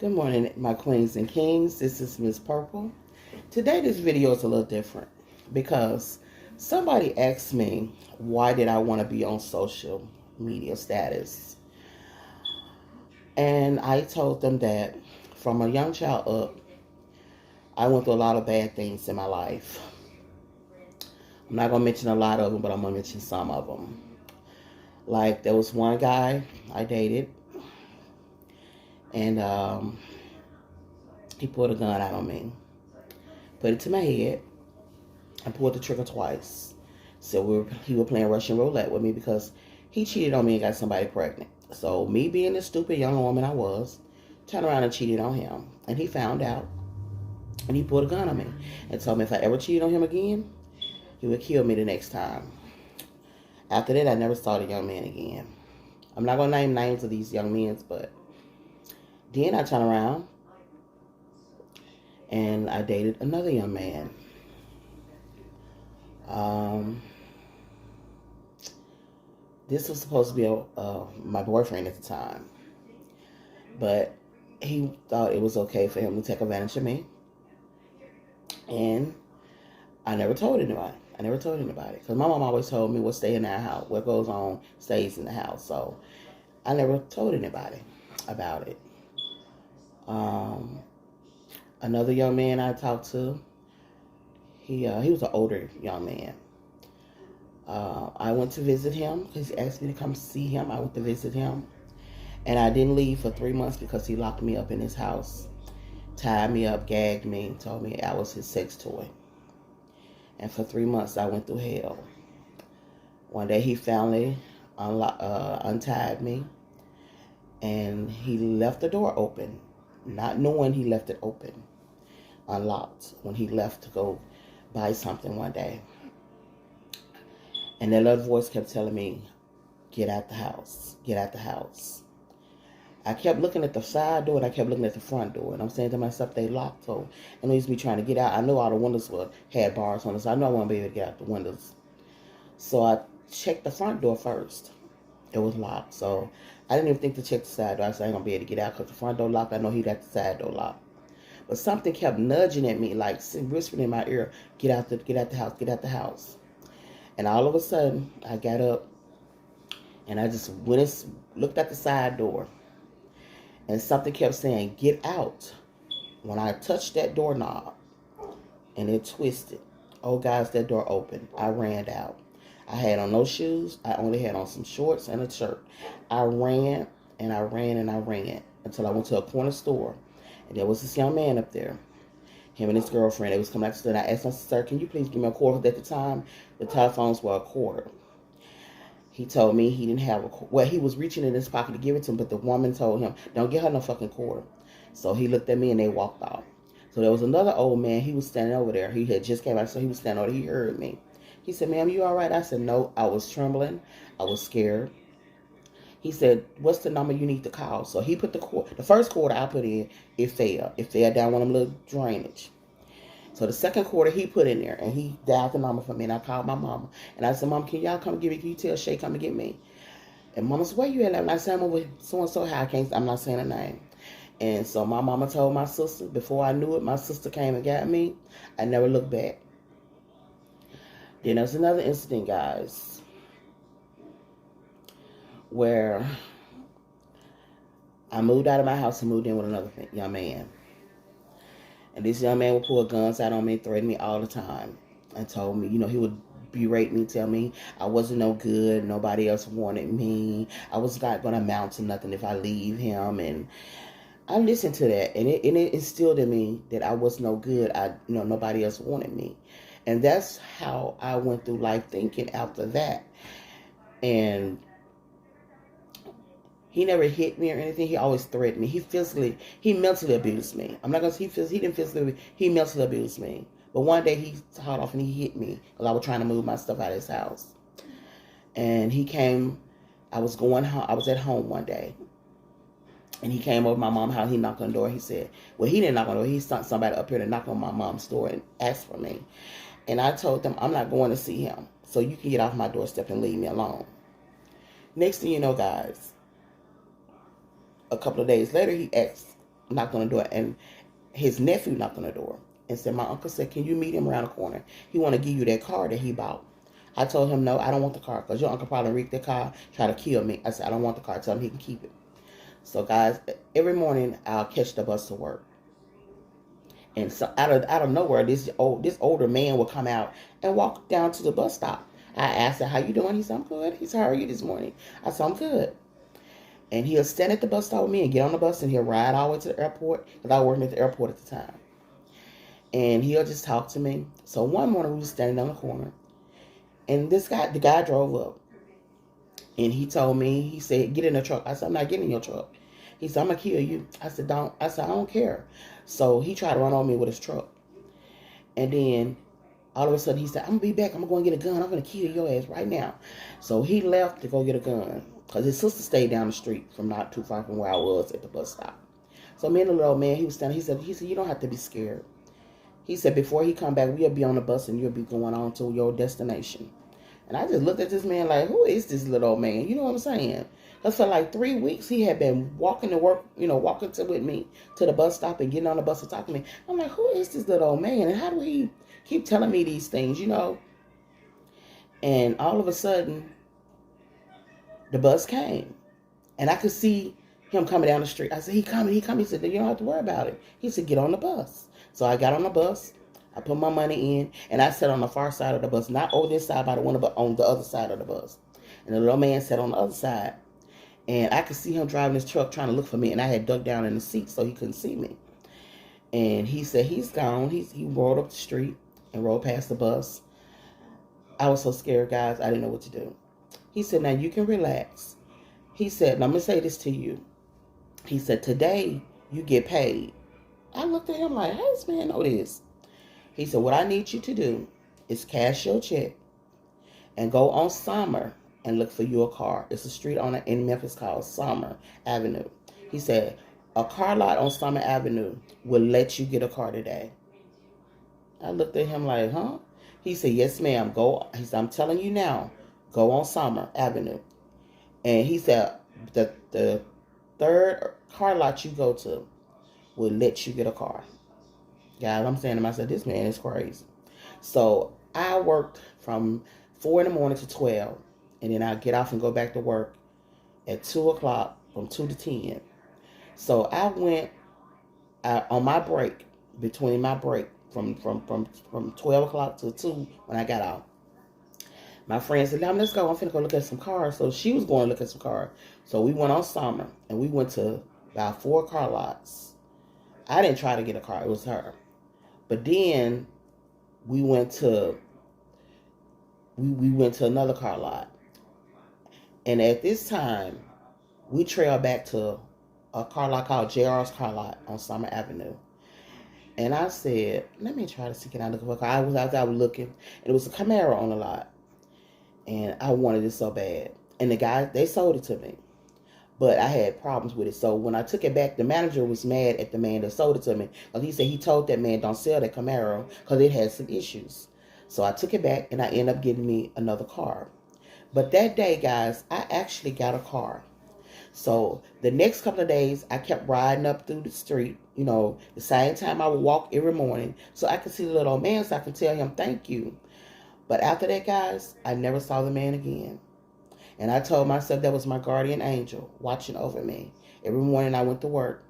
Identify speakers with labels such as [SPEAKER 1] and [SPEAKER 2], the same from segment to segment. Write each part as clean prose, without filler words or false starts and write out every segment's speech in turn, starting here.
[SPEAKER 1] Good morning, my queens and kings. This is Miss Purple. Today, this video is a little different because somebody asked me why did I want to be on social media status, and I told them that from a young child up, I went through a lot of bad things in my life. I'm not gonna mention a lot of them, but I'm gonna mention some of them. Like there was one guy I dated, and he pulled a gun out on me, put it to my head, and pulled the trigger twice. So he was playing Russian roulette with me because he cheated on me and got somebody pregnant. So me being the stupid young woman I was, turned around and cheated on him. And he found out, and he pulled a gun on me and told me if I ever cheated on him again, he would kill me the next time. After that, I never saw the young man again. I'm not going to name names of these young men, but then I turned around and I dated another young man. This was supposed to be my boyfriend at the time, but he thought it was okay for him to take advantage of me, and I never told anybody. Because my mom always told me what stay in our house, what goes on stays in the house. So I never told anybody about it. Another young man I talked to, he was an older young man. I went to visit him because he asked me to come see him. I went to visit him, and I didn't leave for 3 months because he locked me up in his house, tied me up, gagged me, told me I was his sex toy. And for 3 months, I went through hell. One day, he finally untied me, and he left the door open, not knowing he left it open, unlocked, when he left to go buy something one day. And that little voice kept telling me, get out the house, get out the house. I kept looking at the side door and I kept looking at the front door. And I'm saying to myself, they locked. So I know he's be trying to get out. I know all the windows had bars on them, so I know I won't be able to get out the windows. So I checked the front door first. It was locked. So I didn't even think to check the side door. I said, I ain't going to be able to get out because the front door locked. I know he got the side door locked. But something kept nudging at me, like whispering in my ear, get out the house, get out the house. And all of a sudden, I got up and I just went and looked at the side door. And something kept saying, get out. When I touched that doorknob and it twisted, oh guys, that door opened. I ran out. I had on no shoes. I only had on some shorts and a shirt. I ran and I ran and I ran until I went to a corner store. And there was this young man up there. Him and his girlfriend, they was coming out to the store. And I asked him, sir, can you please give me a quarter? Because at the time, the telephones were a quarter. He told me he didn't have a quarter. Well, he was reaching in his pocket to give it to him, but the woman told him, don't get her no fucking quarter. So he looked at me and they walked off. So there was another old man. He was standing over there. He had just came out, so he was standing over there. He heard me. He said, ma'am, you all right? I said, no. I was trembling. I was scared. He said, what's the number you need to call? So he put the first quarter I put in, it fell. It fell down one of them little drainage. So the second quarter he put in there, and he dialed the number for me, and I called my mama. And I said, Mom, can y'all come get me? Can you tell Shay come and get me? And Mama said, where you at? And I said, I'm over so-and-so high. I'm not saying a name. And so my mama told my sister. Before I knew it, my sister came and got me. I never looked back. Then there was another incident, guys, where I moved out of my house and moved in with another young man. And this young man would pull guns out on me, threaten me all the time, and told me, he would berate me, tell me I wasn't no good, nobody else wanted me, I was not going to amount to nothing if I leave him. And I listened to that, and it instilled in me that I was no good. Nobody else wanted me. And that's how I went through life thinking after that. And he never hit me or anything. He always threatened me. He mentally abused me. I'm not going to say he didn't physically, he mentally abused me. But one day he hauled off and he hit me because I was trying to move my stuff out of his house. And he came, I was at home one day. And he came over to my mom's house. He knocked on the door. He said, well, he didn't knock on the door. He sent somebody up here to knock on my mom's door and ask for me. And I told them, I'm not going to see him. So you can get off my doorstep and leave me alone. Next thing you know, guys, a couple of days later, he asked knocked on the door, and his nephew knocked on the door and said, my uncle said, can you meet him around the corner? He want to give you that car that he bought. I told him, no, I don't want the car, because your uncle probably wrecked the car, try to kill me. I said, I don't want the car. Tell him he can keep it. So, guys, every morning I'll catch the bus to work. And so out of nowhere, this older man will come out and walk down to the bus stop. I asked him, how you doing? He said, I'm good. He said, how are you this morning? I said, I'm good. And he'll stand at the bus stop with me and get on the bus, and he'll ride all the way to the airport, because I was working at the airport at the time. And he'll just talk to me. So one morning we were standing on the corner, and the guy drove up. And he told me, he said, get in the truck. I said, I'm not getting in your truck. He said, I'm going to kill you. I said, don't. I said, I don't care. So he tried to run on me with his truck. And then all of a sudden he said, I'm going to be back. I'm going to get a gun. I'm going to kill your ass right now. So he left to go get a gun, because his sister stayed down the street from not too far from where I was at the bus stop. So me and the little man, he was standing. He said, you don't have to be scared. He said, before he come back, we'll be on the bus and you'll be going on to your destination. And I just looked at this man like, who is this little man? You know what I'm saying? Because for like 3 weeks, he had been walking to work, walking with me to the bus stop and getting on the bus and talking to me. I'm like, who is this little man? And how do he keep telling me these things, And all of a sudden, the bus came. And I could see him coming down the street. I said, he coming. He said, you don't have to worry about it. He said, get on the bus. So I got on the bus. I put my money in, and I sat on the far side of the bus, not over this side by the window, but on the other side of the bus. And the little man sat on the other side, and I could see him driving his truck trying to look for me, and I had ducked down in the seat so he couldn't see me. And he said, he's gone. He rolled up the street and rolled past the bus. I was so scared, guys. I didn't know what to do. He said, now you can relax. He said, let me say this to you. He said, today you get paid. I looked at him like, how does this man know this? He said, what I need you to do is cash your check and go on Summer and look for you a car. It's a street in Memphis called Summer Avenue. He said, a car lot on Summer Avenue will let you get a car today. I looked at him like, huh? He said, yes, ma'am. He said, I'm telling you now, go on Summer Avenue. And he said, the third car lot you go to will let you get a car. Guys, I'm saying to myself, this man is crazy. So I worked from 4 in the morning to 12. And then I get off and go back to work at 2 o'clock from 2 to 10. So I went on my break, between my break from 12 o'clock to 2 when I got off. My friend said, let's go. I'm finna go look at some cars. So she was going to look at some cars. So we went on Summer, and we went to about 4 car lots. I didn't try to get a car. It was her. But then we went to another car lot. And at this time, we trailed back to a car lot called JR's Car Lot on Summer Avenue. And I said, let me try to see, can I look for a car? I was out there looking, and it was a Camaro on the lot. And I wanted it so bad. And the guy, they sold it to me. But I had problems with it. So when I took it back, the manager was mad at the man that sold it to me. Because he said he told that man, don't sell that Camaro because it had some issues. So I took it back, and I ended up getting me another car. But that day, guys, I actually got a car. So the next couple of days, I kept riding up through the street, the same time I would walk every morning. So I could see the little old man, so I could tell him thank you. But after that, guys, I never saw the man again. And I told myself that was my guardian angel watching over me. Every morning I went to work.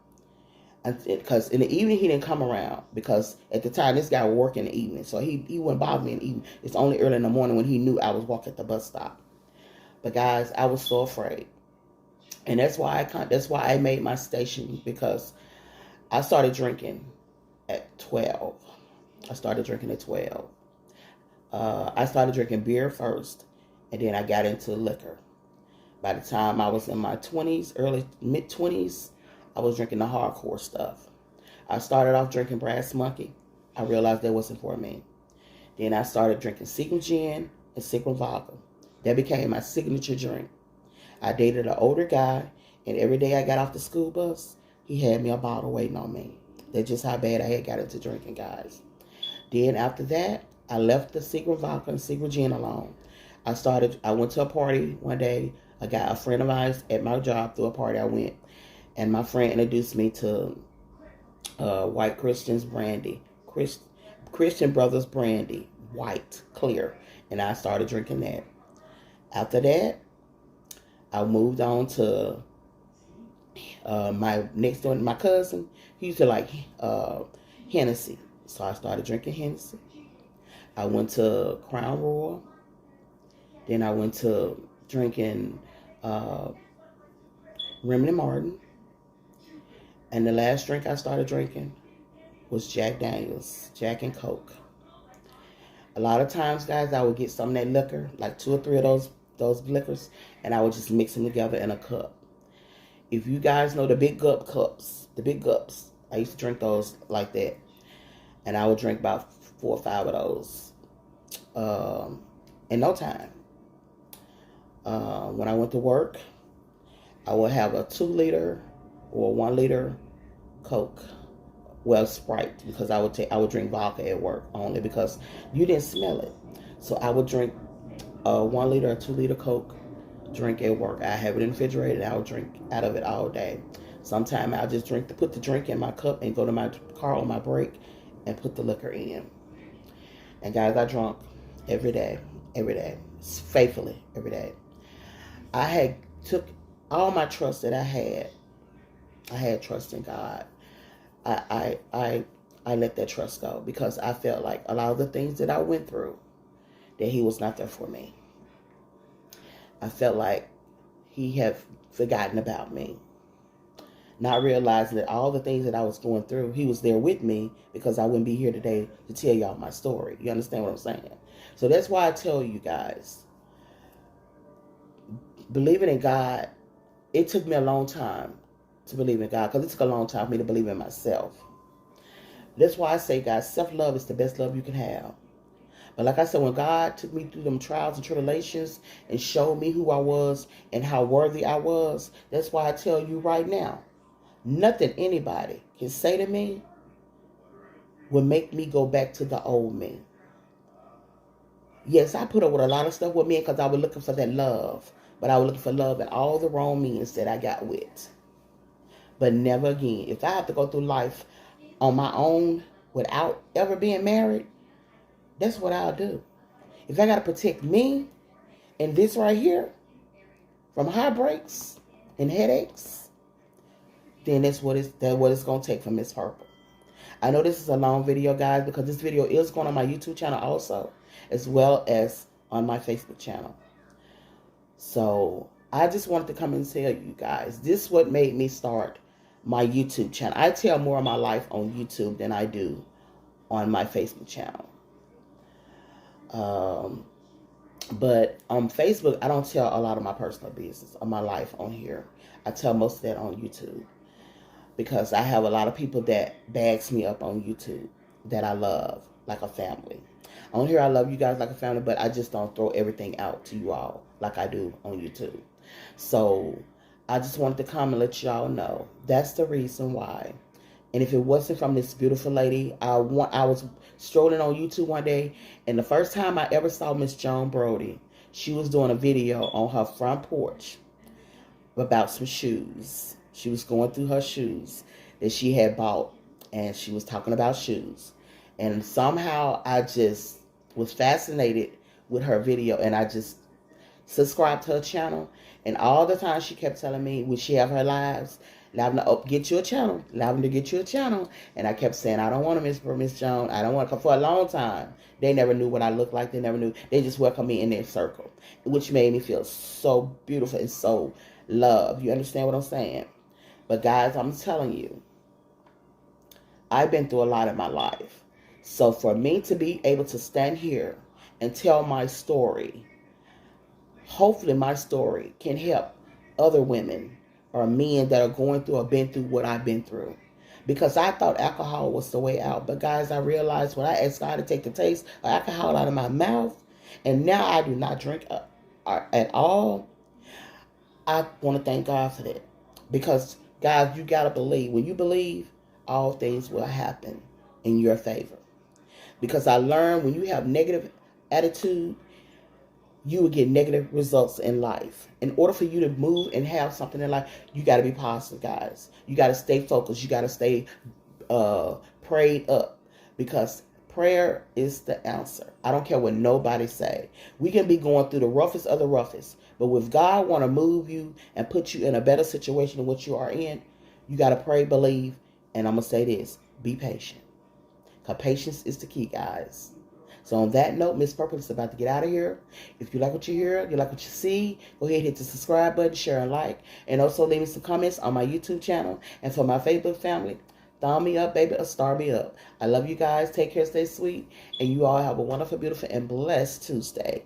[SPEAKER 1] Because in the evening, he didn't come around. Because at the time, this guy would work in the evening. So he wouldn't bother me in the evening. It's only early in the morning when he knew I was walking at the bus stop. But guys, I was so afraid. And that's why I made my station. Because I started drinking at 12. I started drinking beer first. And then I got into liquor. By the time I was in my 20s, mid-20s, I was drinking the hardcore stuff. I started off drinking Brass Monkey. I realized that wasn't for me. Then I started drinking Sequin Gin and Sequin Vodka. That became my signature drink. I dated an older guy, and every day I got off the school bus, he had me a bottle waiting on me. That's just how bad I had got into drinking, guys. Then after that, I left the Sequin Vodka and Sequin Gin alone. I went to a party one day. A friend of mine at my job, through a party I went, and my friend introduced me to White Christians brandy, Christian Brothers brandy, white, clear. And I started drinking that. After that, I moved on to my next door, my cousin. He used to like Hennessy. So I started drinking Hennessy. I went to Crown Royal. Then I went to drinking Remy Martin. And the last drink I started drinking was Jack Daniels, Jack and Coke. A lot of times, guys, I would get some of that liquor, like 2 or 3 of those liquors, and I would just mix them together in a cup. If you guys know the big gup cups, I used to drink those like that. And I would drink about 4 or 5 of those in no time. When I went to work, I would have a 2-liter or 1-liter Coke. Well, Sprite, because I would drink vodka at work only because you didn't smell it. So I would drink a 1-liter or 2-liter Coke, drink at work. I have it in the refrigerator and I would drink out of it all day. Sometimes I'll just put the drink in my cup and go to my car on my break and put the liquor in. And guys, I drank every day, faithfully every day. I had took all my trust that I had trust in God. I let that trust go because I felt like a lot of the things that I went through, that He was not there for me. I felt like He had forgotten about me. Not realizing that all the things that I was going through, He was there with me because I wouldn't be here today to tell y'all my story. You understand what I'm saying? So that's why I tell you guys, believing in God, it took me a long time to believe in God because it took a long time for me to believe in myself. That's why I say, guys, self-love is the best love you can have. But like I said, when God took me through them trials and tribulations and showed me who I was and how worthy I was, that's why I tell you right now, nothing anybody can say to me will make me go back to the old me. Yes, I put up with a lot of stuff with me because I was looking for that love. But I was looking for love in all the wrong means that I got with. But never again. If I have to go through life on my own without ever being married, that's what I'll do. If I got to protect me and this right here from heartbreaks and headaches, then that's what it's going to take from Miss Purple. I know this is a long video, guys, because this video is going on my YouTube channel also, as well as on my Facebook channel. So I just wanted to come and tell you guys, this is what made me start my YouTube channel. I tell more of my life on YouTube than I do on my Facebook channel. But on Facebook, I don't tell a lot of my personal business of my life on here. I tell most of that on YouTube because I have a lot of people that bags me up on YouTube that I love like a family. On here, I love you guys like a family, but I just don't throw everything out to you all like I do on YouTube. So I just wanted to come and let y'all know that's the reason why. And if it wasn't from this beautiful lady, I was strolling on YouTube one day, and the first time I ever saw Miss Joan Brody, she was doing a video on her front porch about some shoes. She was going through her shoes that she had bought, and she was talking about shoes. And somehow I just was fascinated with her video, and I just subscribed to her channel. And all the time she kept telling me, would she have her lives? Lavender, get you a channel. Lavender, get you a channel. And I kept saying, I don't want to Miss Joan. I don't want to. For a long time, they never knew what I looked like. They never knew. They just welcomed me in their circle, which made me feel so beautiful and so loved. You understand what I'm saying? But guys, I'm telling you, I've been through a lot in my life. So for me to be able to stand here and tell my story, hopefully my story can help other women or men that are going through or been through what I've been through. Because I thought alcohol was the way out. But guys, I realized when I asked God to take the taste of alcohol out of my mouth, and now I do not drink at all, I want to thank God for that. Because, guys, you got to believe. When you believe, all things will happen in your favor. Because I learned when you have negative attitude, you will get negative results in life. In order for you to move and have something in life, you got to be positive, guys. You got to stay focused. You got to stay prayed up, because prayer is the answer. I don't care what nobody say. We can be going through the roughest of the roughest, but if God want to move you and put you in a better situation than what you are in, you got to pray, believe, and I'm going to say this, be patient. Because patience is the key, guys. So on that note, Miss Purple is about to get out of here. If you like what you hear, you like what you see, go ahead and hit the subscribe button, share and like. And also leave me some comments on my YouTube channel. And for my Facebook family, thumb me up, baby, or star me up. I love you guys. Take care, stay sweet. And you all have a wonderful, beautiful, and blessed Tuesday.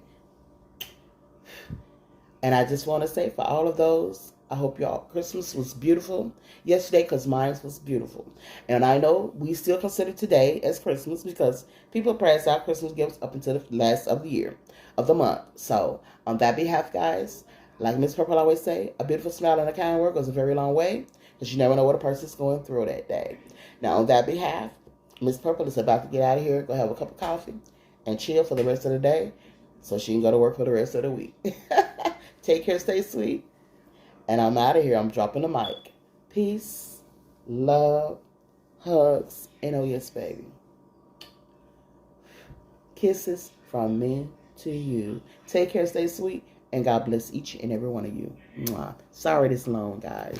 [SPEAKER 1] And I just want to say for all of those, I hope y'all Christmas was beautiful yesterday, because mine was beautiful. And I know we still consider today as Christmas because people pass out Christmas gifts up until the last of the year, of the month. So on that behalf, guys, like Miss Purple always say, a beautiful smile and a kind word goes a very long way, because you never know what a person's going through that day. Now on that behalf, Miss Purple is about to get out of here, go have a cup of coffee, and chill for the rest of the day so she can go to work for the rest of the week. Take care, stay sweet. And I'm out of here. I'm dropping the mic. Peace, love, hugs, and oh yes, baby. Kisses from me to you. Take care, stay sweet, and God bless each and every one of you. Mwah. Sorry this long, guys.